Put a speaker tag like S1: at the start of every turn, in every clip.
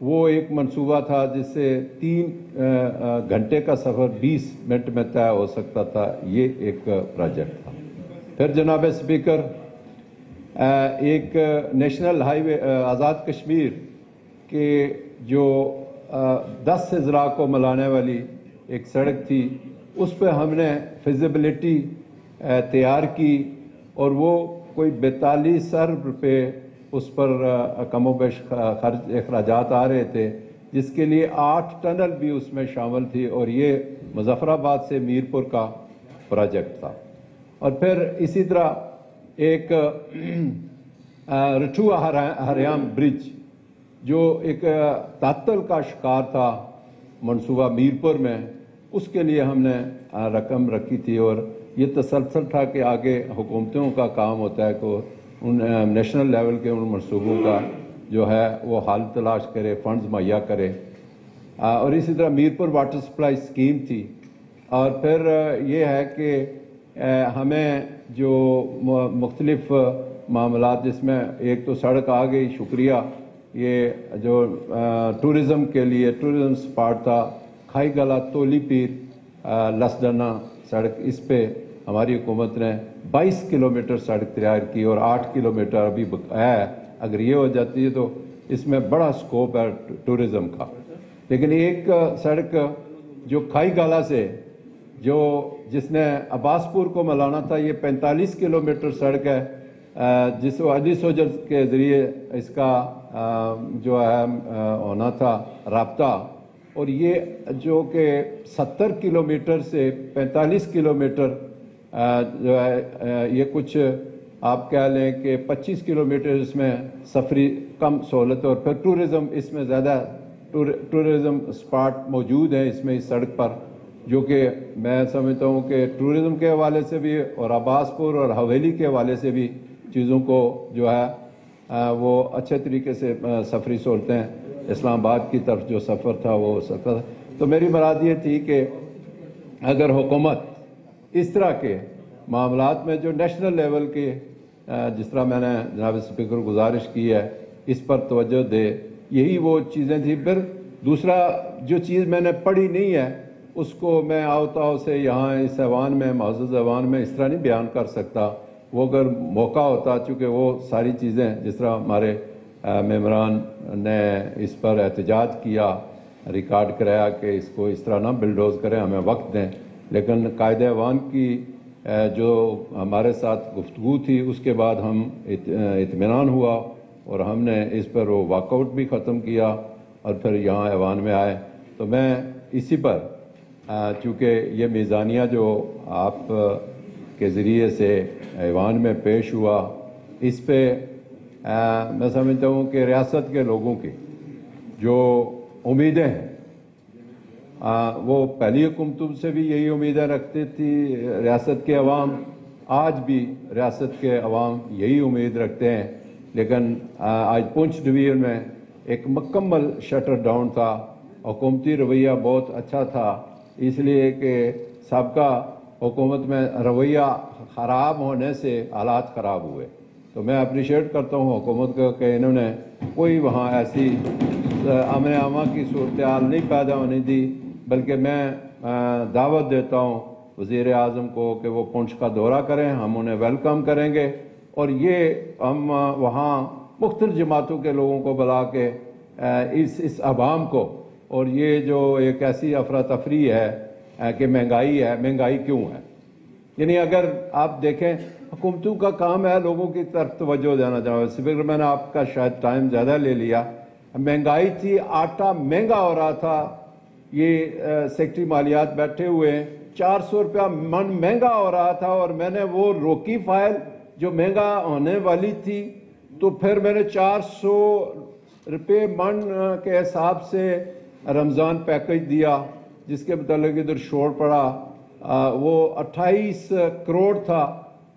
S1: وہ ایک منصوبہ تھا جس سے 3 گھنٹے کا سفر 20 منٹ میں طے ہو سکتا تھا. یہ ایک پروجیکٹ تھا. پھر جناب اسپیکر ایک نیشنل ہائی وے آزاد کشمیر کے جو 10 اضلاع کو ملانے والی ایک سڑک تھی, اس پہ ہم نے فیزیبلٹی تیار کی اور وہ کوئی 42 ارب روپے اس پر کم و بیش خرچ اخراجات آ رہے تھے, جس کے لیے 8 ٹنل بھی اس میں شامل تھی, اور یہ مظفر آباد سے میرپور کا پروجیکٹ تھا. اور پھر اسی طرح ایک رٹھوا ہریام برج جو ایک تعطل کا شکار تھا منصوبہ میرپور میں, اس کے لیے ہم نے رقم رکھی تھی. اور یہ تسلسل تھا کہ آگے حکومتوں کا کام ہوتا ہے کہ ان نیشنل لیول کے ان منصوبوں کا جو ہے وہ حل تلاش کرے, فنڈز مہیا کرے. اور اسی طرح میرپور واٹر سپلائی اسکیم تھی. اور پھر یہ ہے کہ ہمیں جو مختلف معاملات, جس میں ایک تو سڑک آ گئی, شکریہ. یہ جو ٹورزم کے لیے ٹورزم سپاٹ تھا, کھائی گلا تولی پیر لسڈنا سڑک, اس پہ ہماری حکومت نے 22 کلومیٹر سڑک تیار کی اور 8 کلومیٹر ابھی ہے. اگر یہ ہو جاتی ہے تو اس میں بڑا سکوپ ہے ٹورزم کا. لیکن ایک سڑک جو کھائی گالا سے جس نے عباس پور کو ملانا تھا, یہ 45 کلومیٹر سڑک ہے, جس کو علی سوجر کے ذریعے اس کا جو ہے ہونا تھا رابطہ. اور یہ جو کہ 70 کلومیٹر سے 45 کلومیٹر جو ہے, یہ کچھ آپ کہہ لیں کہ 25 کلومیٹر اس میں سفری کم سہولت ہے. اور پھر ٹورزم, اس میں زیادہ ٹورزم اسپاٹ موجود ہیں اس میں, اس سڑک پر, جو کہ میں سمجھتا ہوں کہ ٹورزم کے حوالے سے بھی اور عباس پور اور حویلی کے حوالے سے بھی چیزوں کو جو ہے وہ اچھے طریقے سے سفری سہولتیں, اسلام آباد کی طرف جو سفر تھا وہ سفر. تو میری مراد یہ تھی کہ اگر حکومت اس طرح کے معاملات میں جو نیشنل لیول کے, جس طرح میں نے جناب اسپیکر گزارش کی ہے, اس پر توجہ دے. یہی وہ چیزیں تھیں. پھر دوسرا جو چیز میں نے پڑھی نہیں ہے, اس کو میں آؤ سے یہاں اس ایوان میں, معزز ایوان میں اس طرح نہیں بیان کر سکتا. وہ اگر موقع ہوتا, چونکہ وہ ساری چیزیں جس طرح ہمارے ممبران نے اس پر احتجاج کیا, ریکارڈ کرایا کہ اس کو اس طرح نہ بلڈوز کریں, ہمیں وقت دیں. لیکن قائد ایوان کی جو ہمارے ساتھ گفتگو تھی, اس کے بعد ہم اطمینان ہوا اور ہم نے اس پر وہ واک آؤٹ بھی ختم کیا اور پھر یہاں ایوان میں آئے. تو میں اسی پر, چونکہ یہ میزانیہ جو آپ کے ذریعے سے ایوان میں پیش ہوا, اس پہ میں سمجھتا ہوں کہ ریاست کے لوگوں کی جو امیدیں ہیں, وہ پہلی حکومتوں سے بھی یہی امیدیں رکھتی تھی ریاست کے عوام, آج بھی ریاست کے عوام یہی امید رکھتے ہیں. لیکن آج پونچھ ڈویژن میں ایک مکمل شٹر ڈاؤن تھا. حکومتی رویہ بہت اچھا تھا, اس لیے کہ سابقہ حکومت میں رویہ خراب ہونے سے حالات خراب ہوئے. تو میں اپریشیٹ کرتا ہوں حکومت کا کہ انہوں نے کوئی وہاں ایسی امن عامہ کی صورتحال نہیں پیدا ہونے دی, بلکہ میں دعوت دیتا ہوں وزیر اعظم کو کہ وہ پونچھ کا دورہ کریں, ہم انہیں ویلکم کریں گے. اور یہ ہم وہاں مختلف جماعتوں کے لوگوں کو بلا کے اس عوام کو, اور یہ جو ایک ایسی افراتفری ہے کہ مہنگائی ہے, مہنگائی کیوں ہے, یعنی اگر آپ دیکھیں حکومتوں کا کام ہے لوگوں کی طرف توجہ دینا. چاہوں اسپیکر, میں نے آپ کا شاید ٹائم زیادہ لے لیا. مہنگائی تھی, آٹا مہنگا ہو رہا تھا, یہ سیکٹری مالیات بیٹھے ہوئے ہیں, 400 روپیہ من مہنگا ہو رہا تھا, اور میں نے وہ روکی فائل جو مہنگا ہونے والی تھی, تو پھر میں نے 400 روپے من کے حساب سے رمضان پیکج دیا, جس کے متعلق ادھر شور پڑا. وہ 28 کروڑ تھا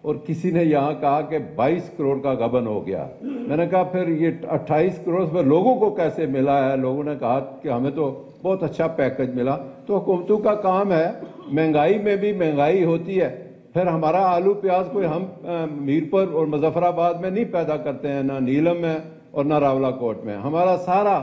S1: اور کسی نے یہاں کہا کہ 22 کروڑ کا غبن ہو گیا. میں نے کہا پھر یہ 28 کروڑ پر لوگوں کو کیسے ملا ہے؟ لوگوں نے کہا کہ ہمیں تو بہت اچھا پیکج ملا. تو حکومتوں کا کام ہے, مہنگائی میں بھی مہنگائی ہوتی ہے. پھر ہمارا آلو پیاز کوئی ہم میرپور اور مظفر آباد میں نہیں پیدا کرتے ہیں, نہ نیلم میں اور نہ راولا کوٹ میں. ہمارا سارا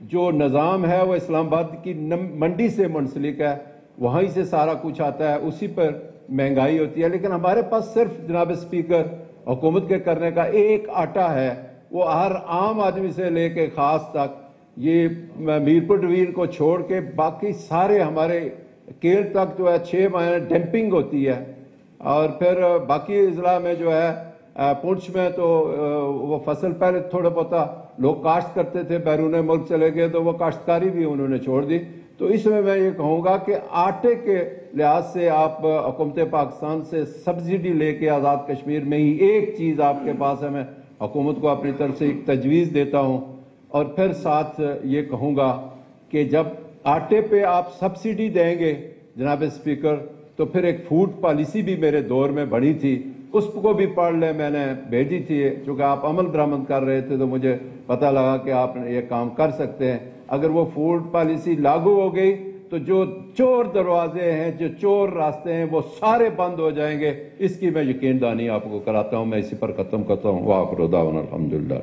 S1: جو نظام ہے وہ اسلام آباد کی منڈی سے منسلک ہے، وہیں سے سارا کچھ آتا ہے، اسی پر مہنگائی ہوتی ہے، لیکن ہمارے پاس صرف جناب اسپیکر حکومت کے کرنے کا ایک آٹا ہے، وہ ہر عام آدمی سے لے کے خاص تک، یہ میرپور ڈویژن کو چھوڑ کے باقی سارے ہمارے کیل تک جو ہے 6 مہینے ڈمپنگ ہوتی ہے، اور پھر باقی اضلاع میں جو ہے پونچھ میں تو وہ فصل پہلے تھوڑا بہت لوگ کاشت کرتے تھے، بیرون ملک چلے گئے تو وہ کاشتکاری بھی انہوں نے چھوڑ دی۔ تو اس میں یہ کہوں گا کہ آٹے کے لحاظ سے آپ حکومت پاکستان سے سبسڈی لے کے آزاد کشمیر میں ہی ایک چیز آپ کے پاس ہے، میں حکومت کو اپنی طرف سے ایک تجویز دیتا ہوں، اور پھر ساتھ یہ کہوں گا کہ جب آٹے پہ آپ سبسڈی دیں گے جناب اسپیکر، تو پھر ایک فوڈ پالیسی بھی میرے دور میں بڑھی تھی، اس کو بھی پڑھ لیں، میں نے بھیجی تھی، چونکہ آپ عمل درآمد کر رہے تھے تو مجھے پتہ لگا کہ آپ یہ کام کر سکتے ہیں۔ اگر وہ فوڈ پالیسی لاگو ہو گئی تو جو چور دروازے ہیں، جو چور راستے ہیں، وہ سارے بند ہو جائیں گے، اس کی میں یقین دہانی آپ کو کراتا ہوں۔ میں اسی پر ختم کرتا ہوں۔ وآخر دعوانا الحمدللہ۔